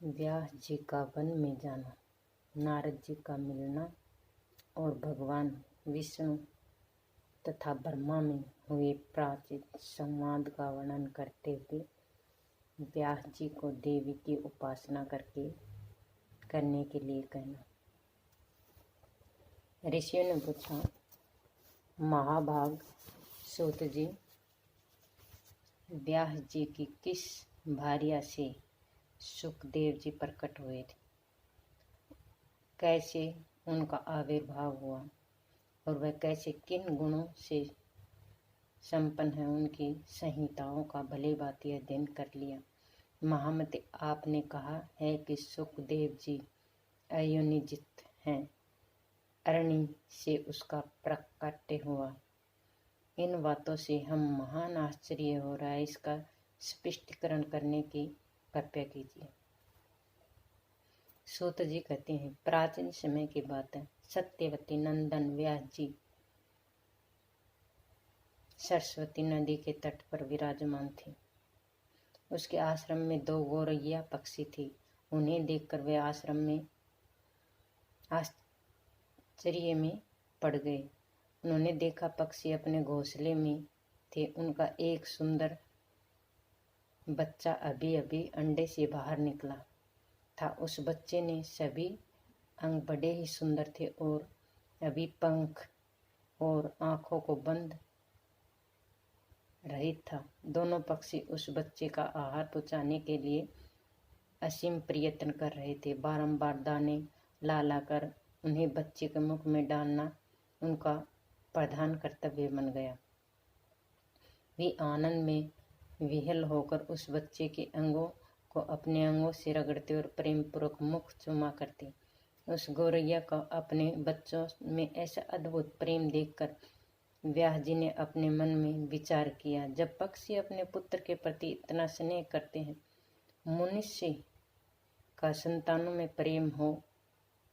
व्यास जी का वन में जाना, नारद जी का मिलना और भगवान विष्णु तथा ब्रह्मा में हुए प्राचीन संवाद का वर्णन करते हुए व्यास जी को देवी की उपासना करने के लिए कहना। ऋषियों ने पूछा, महाभाग सूत जी, व्यास जी की किस भार्या से सुखदेव जी प्रकट हुए थे? कैसे उनका आविर्भाव हुआ और वह कैसे किन गुणों से संपन्न है? उनकी संहिताओं का भली भांति अध्ययन कर लिया। महामते, आपने कहा है कि सुखदेव जी अयोनिजित हैं, अरणि से उसका प्रकट्य हुआ। इन बातों से हम महान आश्चर्य हो रहा है, इसका स्पष्टीकरण करने की कृपया कीजिए। सूत जी कहते हैं, प्राचीन समय की बात है। सत्यवती नंदन व्यास जी सरस्वती नदी के तट पर विराजमान थे। उसके आश्रम में 2 गौरैया पक्षी थी। उन्हें देखकर वे आश्रम में आश्चर्य में पड़ गए। उन्होंने देखा पक्षी अपने घोंसले में थे। उनका एक सुंदर बच्चा अभी अभी अंडे से बाहर निकला था। उस बच्चे ने सभी अंग बड़े ही सुंदर थे और अभी पंख और आंखों को बंद रहित था। दोनों पक्षी उस बच्चे का आहार पहुंचाने के लिए असीम प्रयत्न कर रहे थे। बारंबार दाने ला लाकर उन्हें बच्चे के मुख में डालना उनका प्रधान कर्तव्य बन गया। वे आनंद में विह्वल होकर उस बच्चे के अंगों को अपने अंगों से रगड़ते और प्रेम पूर्वक मुख चुमा करते। उस गौरैया का अपने बच्चों में ऐसा अद्भुत प्रेम देखकर व्यास जी ने अपने मन में विचार किया, जब पक्षी अपने पुत्र के प्रति इतना स्नेह करते हैं, मनुष्य का संतानों में प्रेम हो,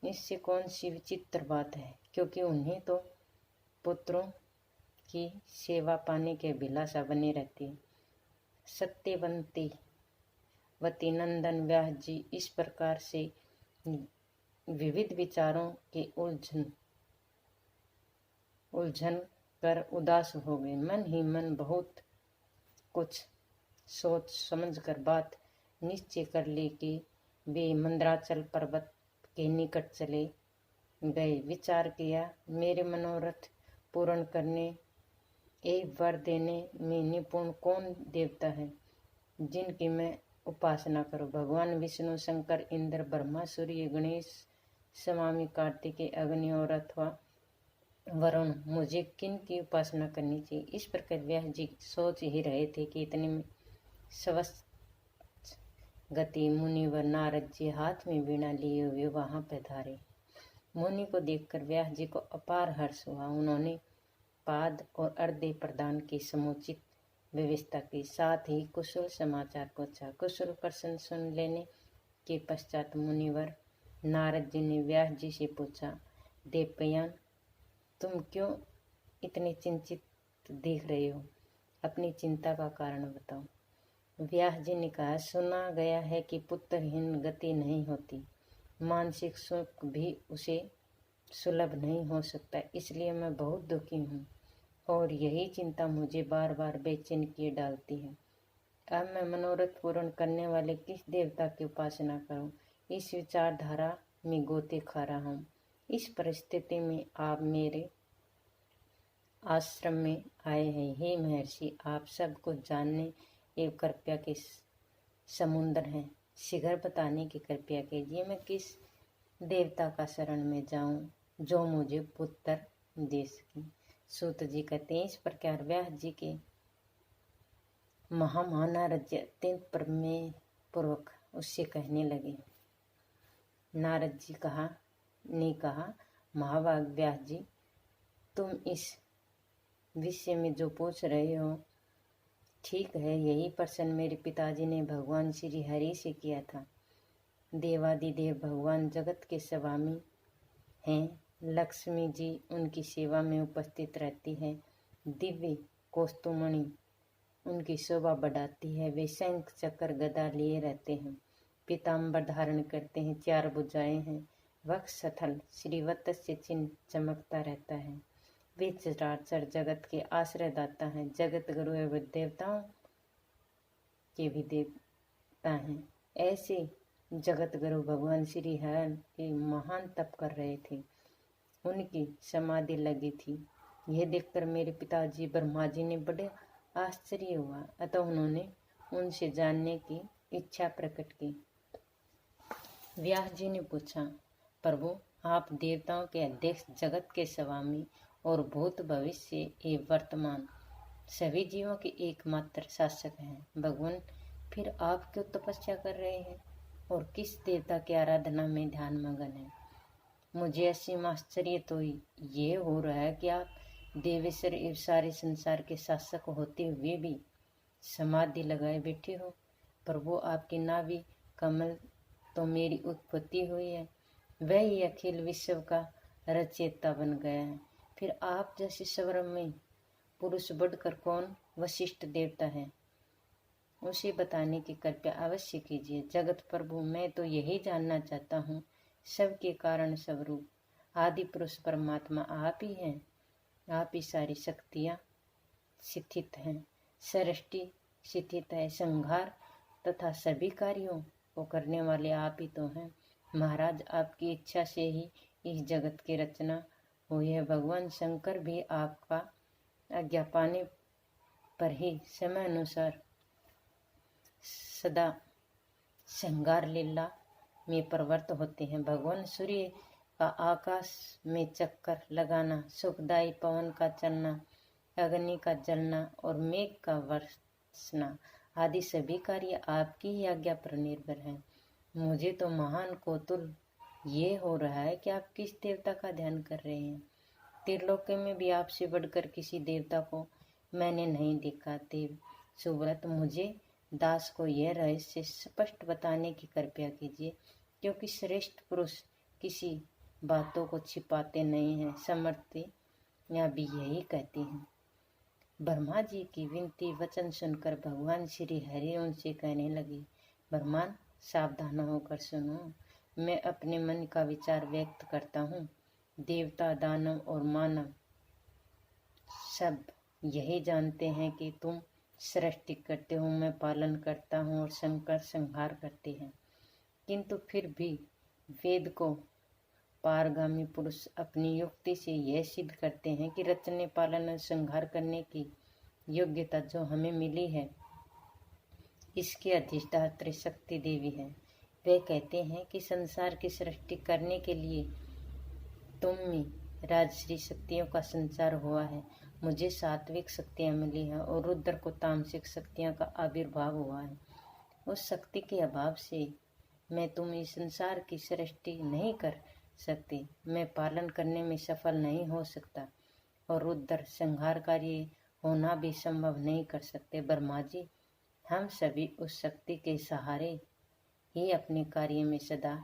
इससे कौन सी विचित्र बात है, क्योंकि उन्हें तो पुत्रों की सेवा पाने के अभिलाषा बने रहती है। सत्यवती वती नंदन व्यास जी इस प्रकार से विविध विचारों के उलझन कर उदास हो गए। मन ही मन बहुत कुछ सोच समझ कर बात निश्चय कर ली कि वे मंदराचल पर्वत के निकट चले गए। विचार किया, मेरे मनोरथ पूर्ण करने एवं वर देने में निपुण कौन देवता है जिनकी मैं उपासना करूं? भगवान विष्णु, शंकर, इंद्र, ब्रह्मा, सूर्य, गणेश, स्वामी कार्तिकेय, अग्नि और अथवा वरुण, मुझे किन की उपासना करनी चाहिए? इस प्रकार व्यास जी सोच ही रहे थे कि इतने में स्वस्थ गति मुनिवर नारद जी हाथ में वीणा लिए हुए वहां पधारे। मुनि को देखकर व्यास जी को अपार हर्ष हुआ। उन्होंने पाद और अर्घ्य प्रदान की समुचित व्यवस्था की, साथ ही कुशल समाचार पूछा। कुशल प्रश्न सुन लेने के पश्चात मुनिवर नारद जी ने व्यास जी से पूछा, देवयान, तुम क्यों इतने चिंतित दिख रहे हो? अपनी चिंता का कारण बताओ। व्यास जी ने कहा, सुना गया है कि पुत्रहीन गति नहीं होती, मानसिक सुख भी उसे सुलभ नहीं हो सकता, इसलिए मैं बहुत दुखी हूँ और यही चिंता मुझे बार बार बेचैन किए डालती है। अब मैं मनोरथ पूर्ण करने वाले किस देवता की उपासना करूं? इस विचारधारा में गोते खा रहा हूं। इस परिस्थिति में आप मेरे आश्रम में आए हैं। हे महर्षि, आप सब कुछ जानने एवं कृपया के समुद्र हैं, शीघ्र बताने की कृपया कीजिए। मैं किस देवता का शरण में जाऊं जो मुझे पुत्र दे सके? सूत जी कहते हैं, इस प्रकार व्यास जी के नारद जी अत्यंत प्रमेय पूर्वक उससे कहने लगे। नारद जी ने कहा, महाभाग व्यास जी, तुम इस विषय में जो पूछ रहे हो ठीक है। यही प्रश्न मेरे पिताजी ने भगवान श्री हरि से किया था। देवादिदेव भगवान जगत के स्वामी हैं। लक्ष्मी जी उनकी सेवा में उपस्थित रहती है। दिव्य कौस्तुमणि उनकी शोभा बढ़ाती है। वे शंख चक्र गदा लिए रहते हैं। पीताम्बर धारण करते हैं, 4 भुजाएं हैं, वक्ष स्थल श्रीवत्स्य चिन्ह चमकता रहता है। वे चराचर जगत के आश्रयदाता हैं, जगत गुरु एवं देवताओं के भी देवता हैं। ऐसे जगत गुरु भगवान श्री हरि के महान तप कर रहे थे, उनकी समाधि लगी थी। यह देखकर मेरे पिताजी ब्रह्मा जी ने बड़े आश्चर्य हुआ, अतः उन्होंने उनसे जानने की इच्छा प्रकट की। व्यास जी ने पूछा, प्रभु आप देवताओं के अध्यक्ष, जगत के स्वामी और भूत भविष्य एवं वर्तमान सभी जीवों के एकमात्र शासक हैं। भगवान फिर आप क्यों तपस्या कर रहे हैं और किस देवता की आराधना में ध्यान मगन है? मुझे असीम आश्चर्य तो ये हो रहा है कि आप देवेश्वर एवं सारे संसार के शासक होते हुए भी समाधि लगाए बैठे हो। प्रभु आपकी नाभि कमल तो मेरी उत्पत्ति हुई है, वह ही अखिल विश्व का रचयिता बन गया है। फिर आप जैसे सर्वमय पुरुष बढ़कर कौन वशिष्ठ देवता है, उसे बताने की कृपया अवश्य कीजिए। जगत प्रभु मैं तो यही जानना चाहता हूँ, सबके कारण स्वरूप आदि पुरुष परमात्मा आप ही हैं, आप ही सारी शक्तियाँ स्थित हैं, सृष्टि स्थित है, संहार तथा सभी कार्यों को करने वाले आप ही तो हैं। महाराज आपकी इच्छा से ही इस जगत की रचना हुई है। भगवान शंकर भी आपका आज्ञा पाने पर ही समय अनुसार सदा संहार लीला में प्रवृत्त होते हैं। भगवान सूर्य का आकाश में चक्कर लगाना, सुखदायी पवन का चलना, अग्नि का जलना और मेघ का वर्षना आदि सभी कार्य आपकी ही आज्ञा पर निर्भर हैं। मुझे तो महान कौतूहल ये हो रहा है कि आप किस देवता का ध्यान कर रहे हैं। त्रिलोक में भी आपसे बढ़कर किसी देवता को मैंने नहीं देखा। देव सुव्रत मुझे दास को यह रहस्य स्पष्ट बताने की कृपया कीजिए, क्योंकि श्रेष्ठ पुरुष किसी बातों को छिपाते नहीं हैं। समर्थी या भी यही कहते हैं। ब्रह्मा जी की विनती वचन सुनकर भगवान श्री हरि उनसे कहने लगे, ब्रह्मन सावधान होकर सुनो, मैं अपने मन का विचार व्यक्त करता हूँ। देवता, दानव और मानव सब यही जानते हैं कि तुम सृष्टि करते हो, मैं पालन करता हूँ और शंकर संहार करते हैं। किंतु फिर भी वेद को पारगामी पुरुष अपनी युक्ति से यह सिद्ध करते हैं कि रचने, पालन और संहार करने की योग्यता जो हमें मिली है, इसके अधिष्ठात्री शक्ति देवी है। वे कहते हैं कि संसार की सृष्टि करने के लिए तुम में राजश्री शक्तियों का संचार हुआ है, मुझे सात्विक शक्तियाँ मिली हैं और रुद्र को तामसिक शक्तियों का आविर्भाव हुआ है। उस शक्ति के अभाव से मैं तुम इस संसार की सृष्टि नहीं कर सकती, मैं पालन करने में सफल नहीं हो सकता और रुद्र संहार कार्य होना भी संभव नहीं कर सकते। ब्रह्मा जी, हम सभी उस शक्ति के सहारे ही अपने कार्य में सदा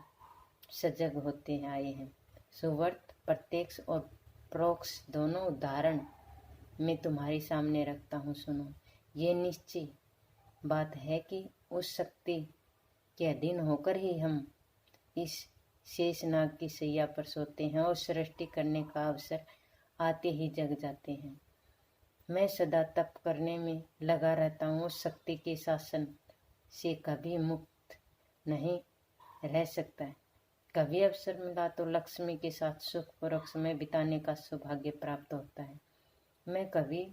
सजग होते आए हैं। सुवर्त प्रत्यक्ष और प्रोक्ष दोनों उदाहरण मैं तुम्हारे सामने रखता हूँ, सुनो। ये निश्चय बात है कि उस शक्ति के अधीन होकर ही हम इस शेषनाग की सैया पर सोते हैं और सृष्टि करने का अवसर आते ही जग जाते हैं। मैं सदा तप करने में लगा रहता हूँ, उस शक्ति के शासन से कभी मुक्त नहीं रह सकता है। कभी अवसर मिला तो लक्ष्मी के साथ सुखपूर्वक समय बिताने का सौभाग्य प्राप्त होता है। मैं कभी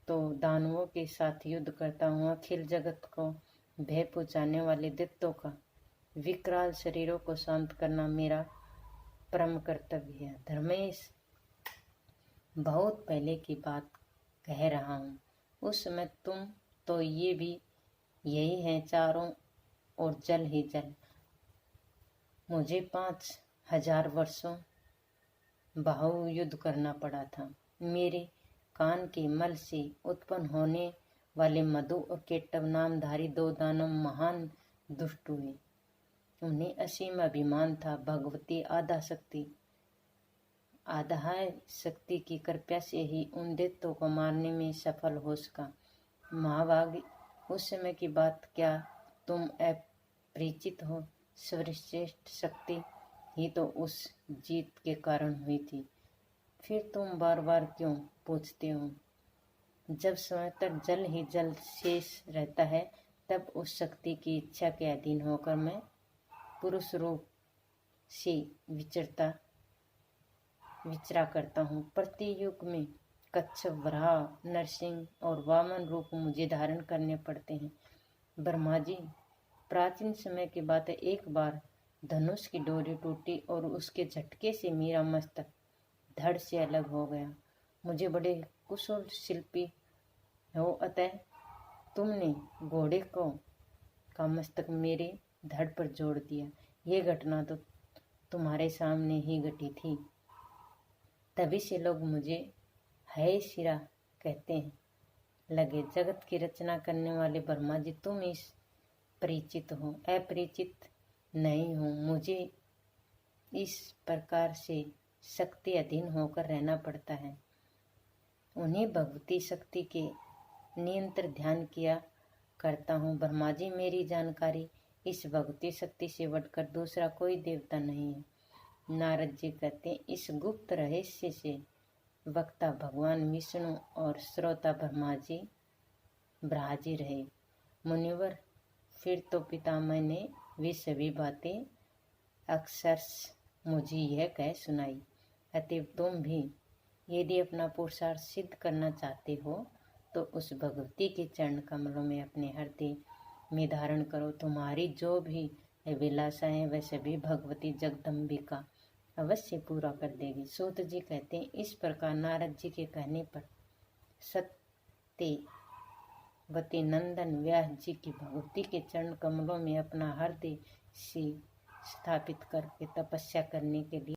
तो दानवों के साथ युद्ध करता हूँ। अखिल जगत को भय पहुँचाने वाले दैत्यों का विकराल शरीरों को शांत करना मेरा परम कर्तव्य है। धर्मेश, बहुत पहले की बात कह रहा हूँ, उस समय तुम तो ये भी यही है, चारों ओर जल ही जल। मुझे 5000 वर्षों बाहु युद्ध करना पड़ा था। मेरे कान के मल से उत्पन्न होने वाले मधु और केटव नामधारी 2 दानव महान दुष्ट हुए। उन्हें असीम अभिमान था। भगवती आधा शक्ति की कृपा से ही उन दैत्यों को मारने में सफल हो सका। महाभाग, उस समय की बात क्या तुम परिचित हो। सर्वश्रेष्ठ शक्ति ही तो उस जीत के कारण हुई थी। फिर तुम बार बार क्यों पूछते हो? जब समय तक जल ही जल शेष रहता है, तब उस शक्ति की इच्छा के अधीन होकर मैं पुरुष रूप से विचरा करता हूँ। प्रति युग में कच्छप, वराह, नरसिंह और वामन रूप मुझे धारण करने पड़ते हैं। ब्रह्मा जी, प्राचीन समय की बात है, एक बार धनुष की डोरी टूटी और उसके झटके से मेरा मस्तक धड़ से अलग हो गया। मुझे बड़े कुशल शिल्पी हो, अतः तुमने घोड़े का मस्तक मेरे धड़ पर जोड़ दिया। यह घटना तो तुम्हारे सामने ही घटी थी। तभी से लोग मुझे है शिरा कहते हैं लगे। जगत की रचना करने वाले ब्रह्मा जी, तुम इस परिचित हो, अपरिचित नहीं हो। मुझे इस प्रकार से शक्ति अधीन होकर रहना पड़ता है। उन्हीं भगवती शक्ति के निरंतर ध्यान किया करता हूँ। ब्रह्मा जी, मेरी जानकारी इस भगवती शक्ति से बढ़कर दूसरा कोई देवता नहीं है। नारद जी कहते हैं, इस गुप्त रहस्य से वक्ता भगवान विष्णु और श्रोता ब्रह्मा जी ब्राजी रहे। मुनिवर, फिर तो पितामह ने वे सभी बातें अक्सर मुझे यह कह सुनाई। अतएव तुम भी यदि अपना पुरुषार्थ सिद्ध करना चाहते हो तो उस भगवती के चरण कमलों में अपने हृदय में धारण करो। तुम्हारी जो भी अभिलाषा है वह सभी भगवती जगदम्बिका अवश्य पूरा कर देगी। सूत जी कहते हैं, इस प्रकार नारद जी के कहने पर सत्यवती नंदन व्यास जी की भगवती के चरण कमलों में अपना हृदय से स्थापित करके तपस्या करने के लिए